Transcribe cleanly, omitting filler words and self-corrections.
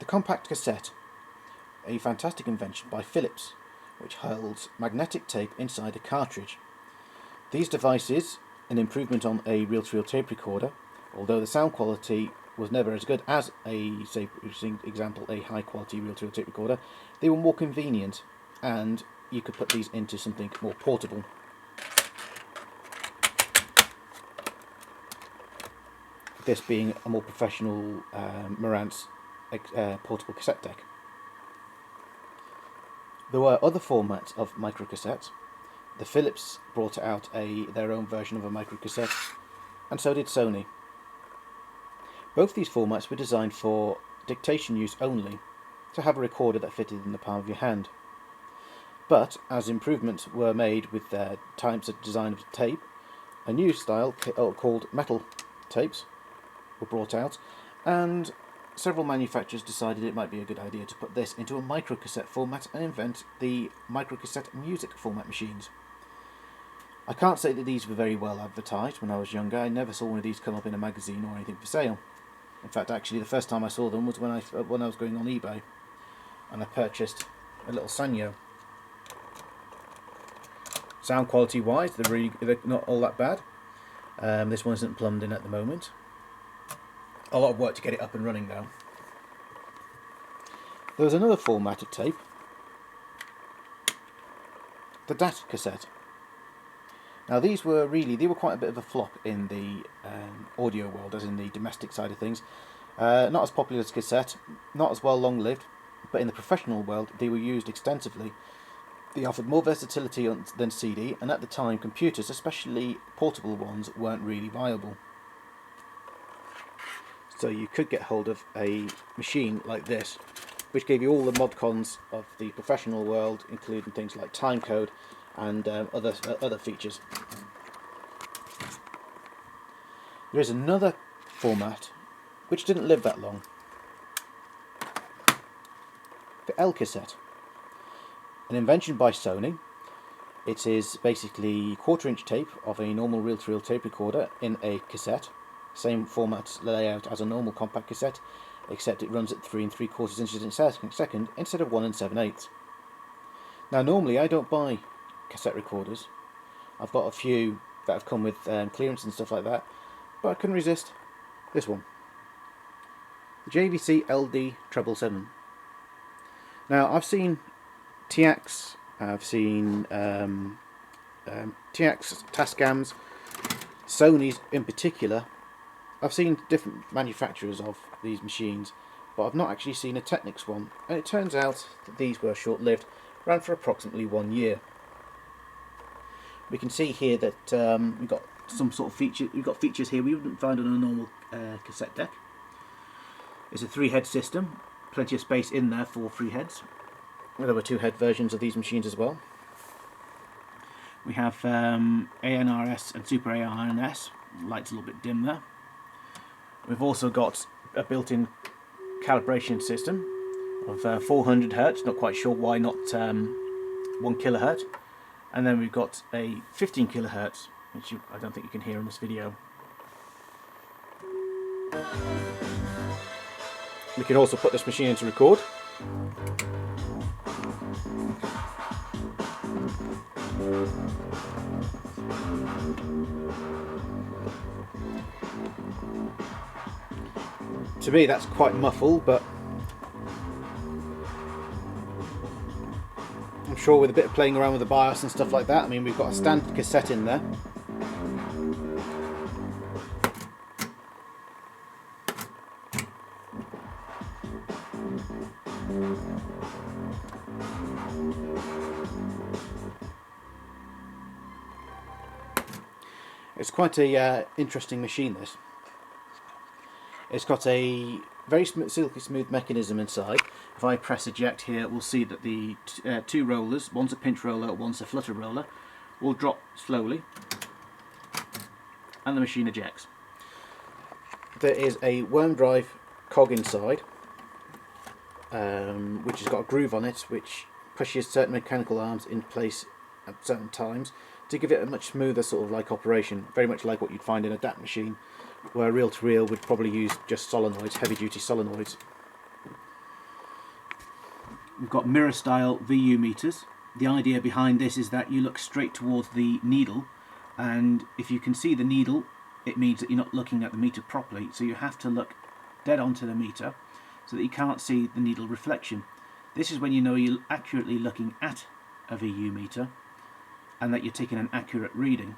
The compact cassette, a fantastic invention by Philips, which holds magnetic tape inside a cartridge. These devices, an improvement on a reel-to-reel tape recorder, although the sound quality was never as good as a, say, for example, a high-quality reel-to-reel tape recorder, they were more convenient, and you could put these into something more portable. This being a more professional Marantz portable cassette deck. There were other formats of microcassettes. The Philips brought out their own version of a microcassette, and so did Sony. Both these formats were designed for dictation use only, to have a recorder that fitted in the palm of your hand. But as improvements were made with their types of design of the tape, a new style called metal tapes were brought out, and several manufacturers decided it might be a good idea to put this into a microcassette format and invent the microcassette music format machines. I can't say that these were very well advertised when I was younger. I never saw one of these come up in a magazine or anything for sale. In fact, actually, the first time I saw them was when I was going on eBay, and I purchased a little Sanyo. Sound quality wise, they're not all that bad. This one isn't plumbed in at the moment. A lot of work to get it up and running though. There was another format of tape, the DAT cassette. Now these were quite a bit of a flop in the audio world, as in the domestic side of things. Not as popular as cassette, not as well long-lived, but in the professional world they were used extensively. They offered more versatility than CD, and at the time computers, especially portable ones, weren't really viable. So you could get hold of a machine like this, which gave you all the mod cons of the professional world, including things like timecode and other features. There is another format which didn't live that long. The Elcasette, an invention by Sony. It is basically 1/4-inch tape of a normal reel-to-reel tape recorder in a cassette. Same format layout as a normal compact cassette, except it runs at 3 3/4 inches in a second instead of 1 7/8. Now normally I don't buy cassette recorders. I've got a few that have come with clearance and stuff like that, but I couldn't resist this one. The JVC LD-777. Now I've seen TX, I've seen TX Tascams, Sony's in particular. I've seen different manufacturers of these machines, but I've not actually seen a Technics one, and it turns out that these were short-lived, ran for approximately 1 year. We can see here that we've got some sort of feature. We've got features here we wouldn't find on a normal cassette deck. It's a 3-head system, plenty of space in there for 3 heads. There were 2-head versions of these machines as well. We have ANRS and Super ANRS. Light's a little bit dim there. We've also got a built-in calibration system of 400 Hz, not quite sure why not 1 kHz. And then we've got a 15 kHz, which I don't think you can hear in this video. We can also put this machine into record. To me that's quite muffled, but I'm sure with a bit of playing around with the BIOS and stuff like that, I mean we've got a standard cassette in there. It's quite a interesting machine, this. It's got a very silky smooth mechanism inside. If I press eject here, we'll see that the 2 rollers, one's a pinch roller, one's a flutter roller, will drop slowly, and the machine ejects. There is a worm drive cog inside, which has got a groove on it, which pushes certain mechanical arms in place at certain times to give it a much smoother sort of like operation, very much like what you'd find in a DAT machine, where reel-to-reel would probably use just solenoids, heavy-duty solenoids. we've got mirror style VU meters. The idea behind this is that you look straight towards the needle, and if you can see the needle, it means that you're not looking at the meter properly, so you have to look dead onto the meter so that you can't see the needle reflection. This is when you know you're accurately looking at a VU meter and that you're taking an accurate reading.